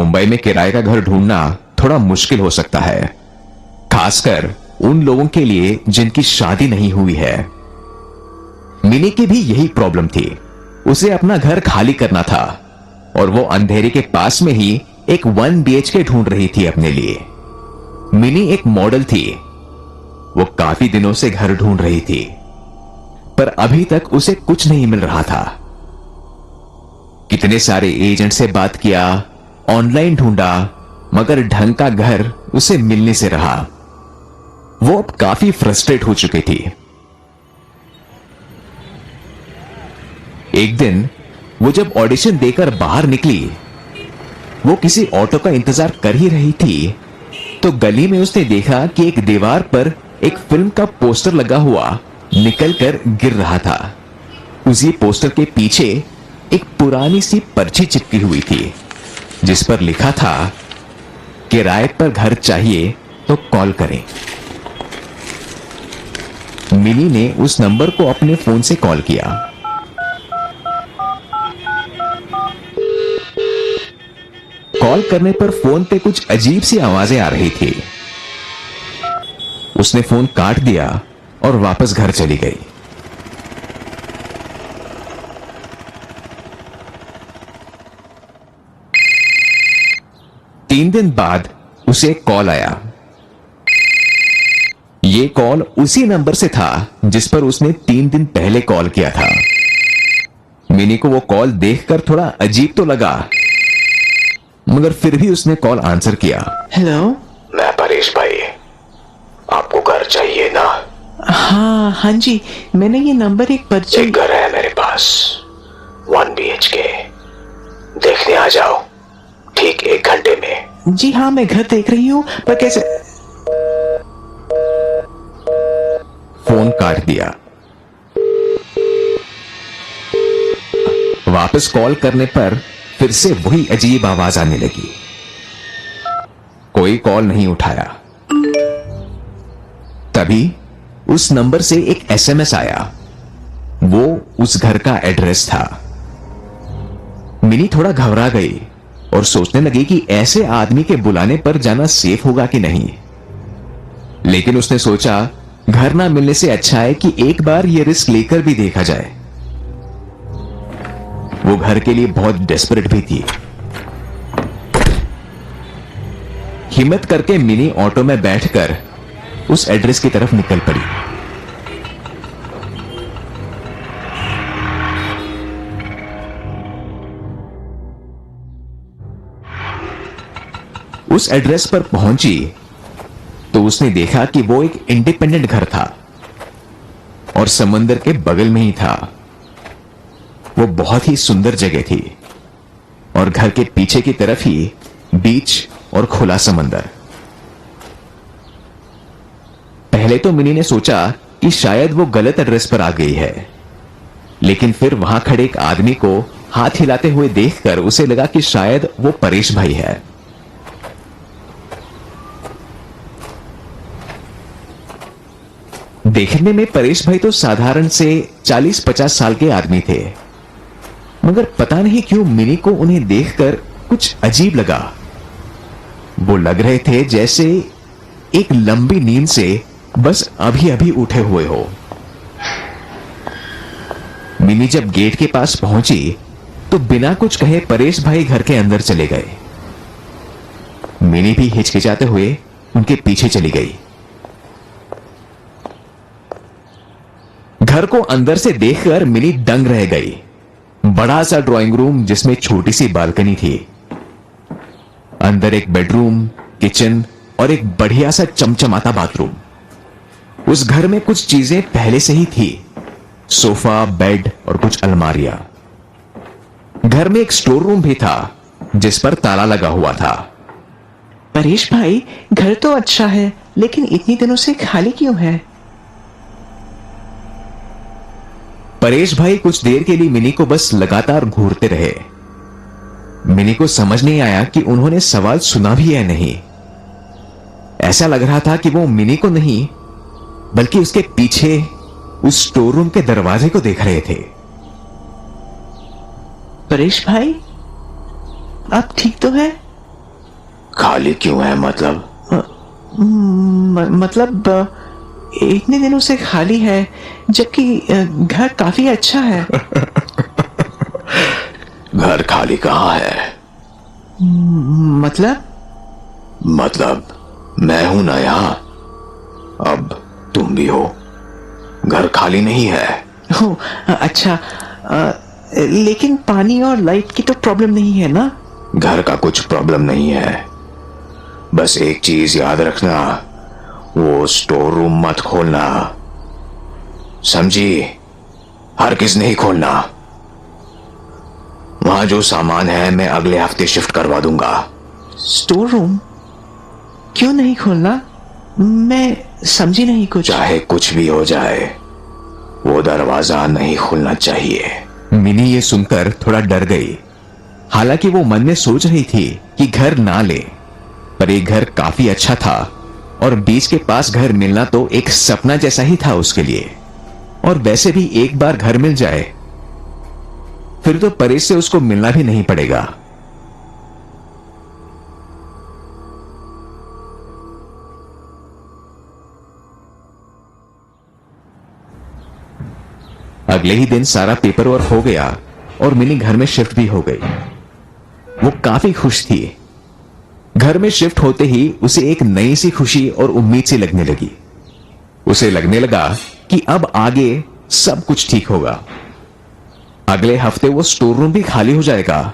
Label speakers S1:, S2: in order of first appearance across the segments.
S1: मुंबई में किराए का घर ढूंढना थोड़ा मुश्किल हो सकता है, खासकर उन लोगों के लिए जिनकी शादी नहीं हुई है। मिनी की भी यही प्रॉब्लम थी। उसे अपना घर खाली करना था और वो अंधेरी के पास में ही एक 1 BHK ढूंढ रही थी अपने लिए। मिनी एक मॉडल थी। वो काफी दिनों से घर ढूंढ रही थी, पर अभी तक उसे कुछ नहीं मिल रहा था। कितने सारे एजेंट से बात किया, ऑनलाइन ढूंढा, मगर ढंग का घर उसे मिलने से रहा। वो अब काफी फ्रस्ट्रेट हो चुकी थी। एक दिन वो जब ऑडिशन देकर बाहर निकली, वो किसी ऑटो का इंतजार कर ही रही थी, तो गली में उसने देखा कि एक दीवार पर एक फिल्म का पोस्टर लगा हुआ निकलकर गिर रहा था। उसी पोस्टर के पीछे एक पुरानी सी पर्ची चिपकी हुई थी, जिस पर लिखा था, किराए पर घर चाहिए तो कॉल करें। मिनी ने उस नंबर को अपने फोन से कॉल किया। कॉल करने पर फोन पे कुछ अजीब सी आवाजें आ रही थी। उसने फोन काट दिया और वापस घर चली गई। तीन दिन बाद उसे एक कॉल आया। ये कॉल उसी नंबर से था जिस पर उसने 3 दिन पहले कॉल किया था। मिनी को वो कॉल देखकर थोड़ा अजीब तो लगा, मगर फिर भी उसने कॉल आंसर किया।
S2: हेलो,
S3: मैं परेश भाई, आपको घर चाहिए ना?
S2: हाँ जी, मैंने ये नंबर एक पर्ची।
S3: एक घर है मेरे पास, 1 BHK, देखने आ जाओ ठीक 1 घंटे में।
S2: जी हाँ, मैं घर देख रही हूँ, पर कैसे?
S1: फोन काट दिया। वापस कॉल करने पर फिर से वही अजीब आवाज आने लगी। कोई कॉल नहीं उठाया। तभी उस नंबर से एक SMS आया। वो उस घर का एड्रेस था। मिनी थोड़ा घबरा गई और सोचने लगी कि ऐसे आदमी के बुलाने पर जाना सेफ होगा कि नहीं। लेकिन उसने सोचा, घर ना मिलने से अच्छा है कि एक बार यह रिस्क लेकर भी देखा जाए। वो घर के लिए बहुत डेस्परेट भी थी। हिम्मत करके मिनी ऑटो में बैठकर उस एड्रेस की तरफ निकल पड़ी। उस एड्रेस पर पहुंची तो उसने देखा कि वो एक इंडिपेंडेंट घर था और समंदर के बगल में ही था। वो बहुत ही सुंदर जगह थी और घर के पीछे की तरफ ही बीच और खुला समंदर। पहले तो मिनी ने सोचा कि शायद वो गलत एड्रेस पर आ गई है, लेकिन फिर वहां खड़े एक आदमी को हाथ हिलाते हुए देखकर उसे लगा कि शायद वो परेश भाई है। देखने में परेश भाई तो साधारण से 40-50 साल के आदमी थे, मगर पता नहीं क्यों मिनी को उन्हें देखकर कुछ अजीब लगा। वो लग रहे थे जैसे एक लंबी नींद से बस अभी अभी उठे हुए हो। मिनी जब गेट के पास पहुंची तो बिना कुछ कहे परेश भाई घर के अंदर चले गए। मिनी भी हिचकिचाते हुए उनके पीछे चली गई। घर को अंदर से देखकर मिनी दंग रह गई। बड़ा सा ड्राइंग रूम जिसमें छोटी सी बालकनी थी, अंदर एक बेडरूम, किचन और एक बढ़िया सा चमचमाता बाथरूम। उस घर में कुछ चीजें पहले से ही थी, सोफा, बेड और कुछ अलमारियां। घर में एक स्टोर रूम भी था जिस पर ताला लगा हुआ था।
S2: परेश भाई, घर तो अच्छा है, लेकिन इतनी दिनों से खाली क्यों है?
S1: परेश भाई कुछ देर के लिए मिनी को बस लगातार घूरते रहे। मिनी को समझ नहीं आया कि उन्होंने सवाल सुना भी है नहीं। ऐसा लग रहा था कि वो मिनी को नहीं, बल्कि उसके पीछे उस स्टोर रूम के दरवाजे को देख रहे थे।
S2: परेश भाई, आप ठीक तो है?
S3: खाली क्यों है मतलब?
S2: मतलब इतने दिनों से खाली है, जबकि घर काफी अच्छा है।
S3: घर खाली कहाँ है?
S2: मतलब
S3: मैं हूं ना यहाँ, अब तुम भी हो। घर खाली नहीं है।
S2: हो, अच्छा, लेकिन पानी और लाइट की तो प्रॉब्लम नहीं है ना?
S3: घर का कुछ प्रॉब्लम नहीं है, बस एक चीज याद रखना, वो स्टोर रूम मत खोलना, समझी? हर किस नहीं खोलना। वहां जो सामान है मैं अगले हफ्ते शिफ्ट करवा दूंगा।
S2: स्टोर रूम क्यों नहीं खोलना? मैं समझी नहीं कुछ।
S3: चाहे कुछ भी हो जाए, वो दरवाजा नहीं खुलना चाहिए।
S1: मिनी ये सुनकर थोड़ा डर गई। हालांकि वो मन में सोच रही थी कि घर ना ले, पर एक घर काफी अच्छा था और बीच के पास घर मिलना तो एक सपना जैसा ही था उसके लिए। और वैसे भी एक बार घर मिल जाए फिर तो परेश से उसको मिलना भी नहीं पड़ेगा। अगले ही दिन सारा पेपर वर्क हो गया और मिनी घर में शिफ्ट भी हो गई। वो काफी खुश थी। घर में शिफ्ट होते ही उसे एक नई सी खुशी और उम्मीद सी लगने लगी। उसे लगने लगा कि अब आगे सब कुछ ठीक होगा। अगले हफ्ते वो स्टोर रूम भी खाली हो जाएगा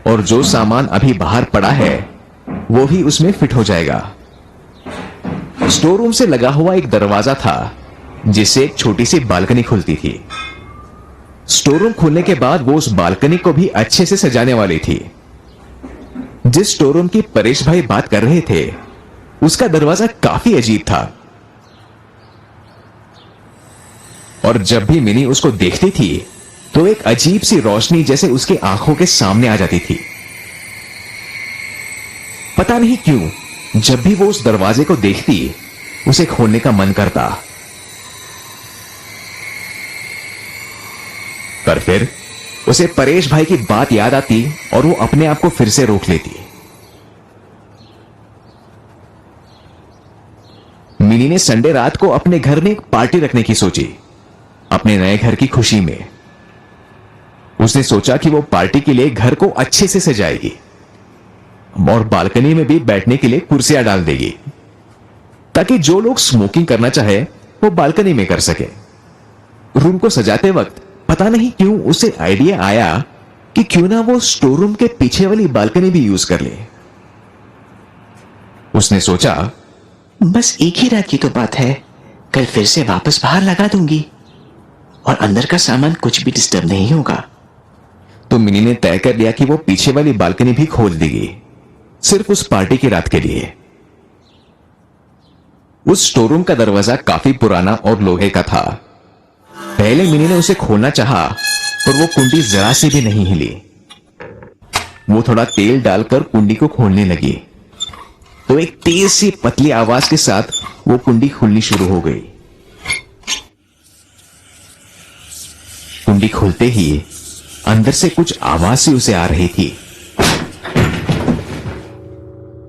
S1: और जो सामान अभी बाहर पड़ा है वो भी उसमें फिट हो जाएगा। स्टोर रूम से लगा हुआ एक दरवाजा था जिससे एक छोटी सी बालकनी खुलती थी। स्टोर रूम खुलने के बाद वो उस बालकनी को भी अच्छे से सजाने वाली थी। जिस स्टोर रूम की परेश भाई बात कर रहे थे उसका दरवाजा काफी अजीब था और जब भी मिनी उसको देखती थी तो एक अजीब सी रोशनी जैसे उसके आंखों के सामने आ जाती थी। पता नहीं क्यों जब भी वो उस दरवाजे को देखती उसे खोलने का मन करता, पर फिर उसे परेश भाई की बात याद आती और वो अपने आप को फिर से रोक लेती। मिनी ने संडे रात को अपने घर में एक पार्टी रखने की सोची, अपने नए घर की खुशी में। उसने सोचा कि वो पार्टी के लिए घर को अच्छे से सजाएगी और बालकनी में भी बैठने के लिए कुर्सियां डाल देगी ताकि जो लोग स्मोकिंग करना चाहे वो बालकनी में कर सके। रूम को सजाते वक्त पता नहीं क्यों उसे आइडिया आया कि क्यों ना वो स्टोर रूम के पीछे वाली बालकनी भी यूज कर ले। उसने सोचा,
S2: बस एक ही रात की तो बात है, कल फिर से वापस बाहर लगा दूंगी और अंदर का सामान कुछ भी डिस्टर्ब नहीं होगा।
S1: तो मिनी ने तय कर लिया कि वो पीछे वाली बालकनी भी खोल देगी, सिर्फ उस पार्टी की रात के लिए। उस स्टोर रूम का दरवाजा काफी पुराना और लोहे का था। पहले मिनी ने उसे खोलना चाहा, पर वो कुंडी जरा सी भी नहीं हिली। वो थोड़ा तेल डालकर कुंडी को खोलने लगी तो एक तेज सी पतली आवाज के साथ वो कुंडी खुलनी शुरू हो गई। कुंडी खुलते ही अंदर से कुछ आवाज सी उसे आ रही थी।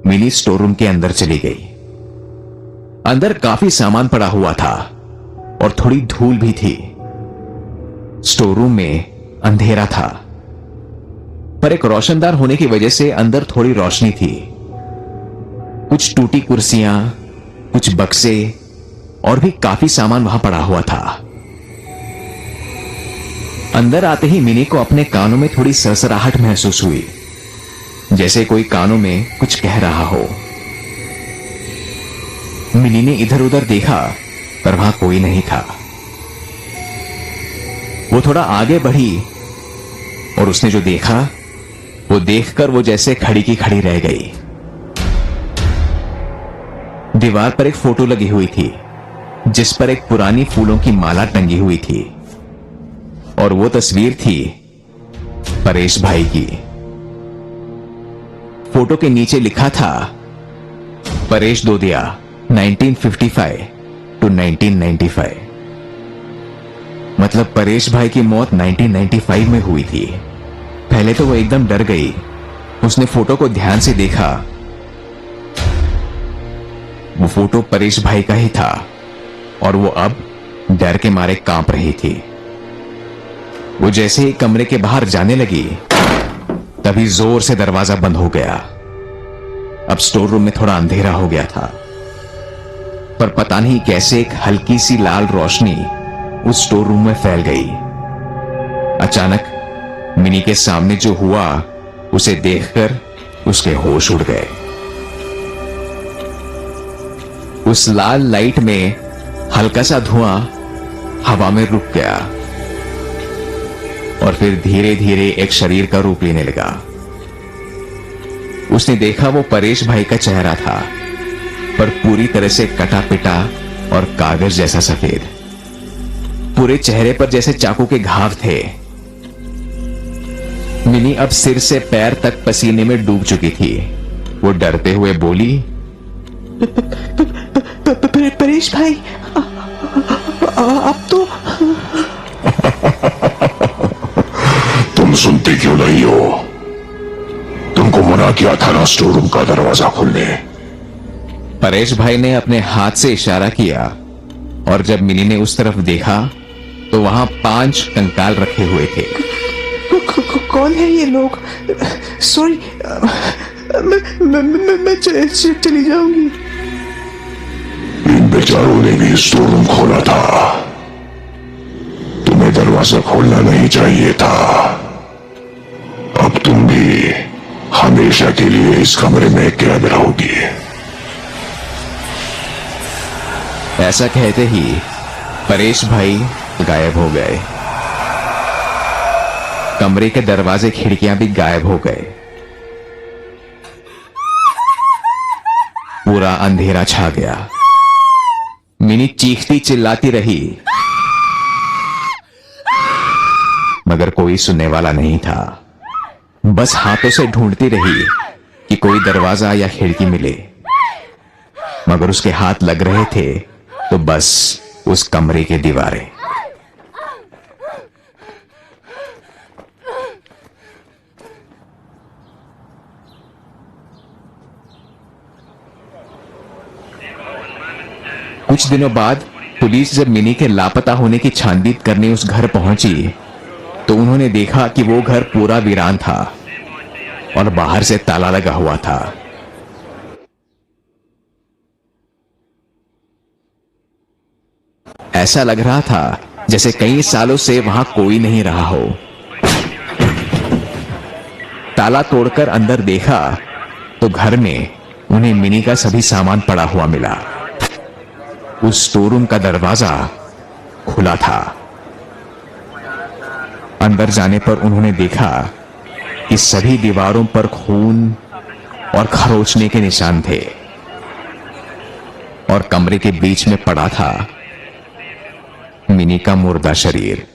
S1: मिनी स्टोर रूम के अंदर चली गई। अंदर काफी सामान पड़ा हुआ था और थोड़ी धूल भी थी। स्टोर रूम में अंधेरा था, पर एक रोशनदार होने की वजह से अंदर थोड़ी रोशनी थी। कुछ टूटी कुर्सियां, कुछ बक्से और भी काफी सामान वहां पड़ा हुआ था। अंदर आते ही मिनी को अपने कानों में थोड़ी सरसराहट महसूस हुई, जैसे कोई कानों में कुछ कह रहा हो। मिनी ने इधर उधर देखा, पर वहां कोई नहीं था। वो थोड़ा आगे बढ़ी और उसने जो देखा वो देखकर वो जैसे खड़ी की खड़ी रह गई। दीवार पर एक फोटो लगी हुई थी जिस पर एक पुरानी फूलों की माला टंगी हुई थी और वो तस्वीर थी परेश भाई की। फोटो के नीचे लिखा था, परेश दोदिया 1955 to 1995। मतलब परेश भाई की मौत 1995 में हुई थी। पहले तो वो एकदम डर गई। उसने फोटो को ध्यान से देखा वो फोटो परेश भाई का ही था और वो अब डर के मारे कांप रही थी। वो जैसे ही कमरे के बाहर जाने लगी तभी जोर से दरवाजा बंद हो गया। अब स्टोर रूम में थोड़ा अंधेरा हो गया था, पर पता नहीं कैसे एक हल्की सी लाल रोशनी उस स्टोर रूम में फैल गई। अचानक मिनी के सामने जो हुआ उसे देखकर उसके होश उड़ गए। उस लाल लाइट में हल्का सा धुआं हवा में रुक गया और फिर धीरे धीरे एक शरीर का रूप लेने लगा। उसने देखा वो परेश भाई का चेहरा था, पर पूरी तरह से कटा पिटा और कागज जैसा सफेद। पूरे चेहरे पर जैसे चाकू के घाव थे। मिनी अब सिर से पैर तक पसीने में डूब चुकी थी। वो डरते हुए बोली,
S2: परेश भाई, अब तो
S3: तुम सुनते क्यों नहीं हो? तुमको मना किया था ना स्टोर रूम का दरवाजा खोलने।
S1: परेश भाई ने अपने हाथ से इशारा किया और जब मिनी ने उस तरफ देखा तो वहां 5 कंकाल रखे हुए थे।
S2: कौन है ये लोग? सॉरी, मैं चली जाऊंगी।
S3: इन बेचारों ने भी स्टोर रूम खोला था। तुम्हें दरवाजा खोलना नहीं चाहिए था। अब तुम भी हमेशा के लिए इस कमरे में कैद रहोगी।
S1: ऐसा कहते ही परेश भाई गायब हो गए। कमरे के दरवाजे खिड़कियां भी गायब हो गए। पूरा अंधेरा छा गया। मिनी चीखती चिल्लाती रही, मगर कोई सुनने वाला नहीं था। बस हाथों से ढूंढती रही कि कोई दरवाजा या खिड़की मिले, मगर उसके हाथ लग रहे थे तो बस उस कमरे की दीवारें। कुछ दिनों बाद पुलिस जब मिनी के लापता होने की छानबीन करने उस घर पहुंची तो उन्होंने देखा कि वो घर पूरा वीरान था और बाहर से ताला लगा हुआ था। ऐसा लग रहा था जैसे कई सालों से वहां कोई नहीं रहा हो। ताला तोड़कर अंदर देखा तो घर में उन्हें मिनी का सभी सामान पड़ा हुआ मिला। उस स्टोर रूम का दरवाजा खुला था। अंदर जाने पर उन्होंने देखा कि सभी दीवारों पर खून और खरोचने के निशान थे और कमरे के बीच में पड़ा था मिनी का मुर्दा शरीर।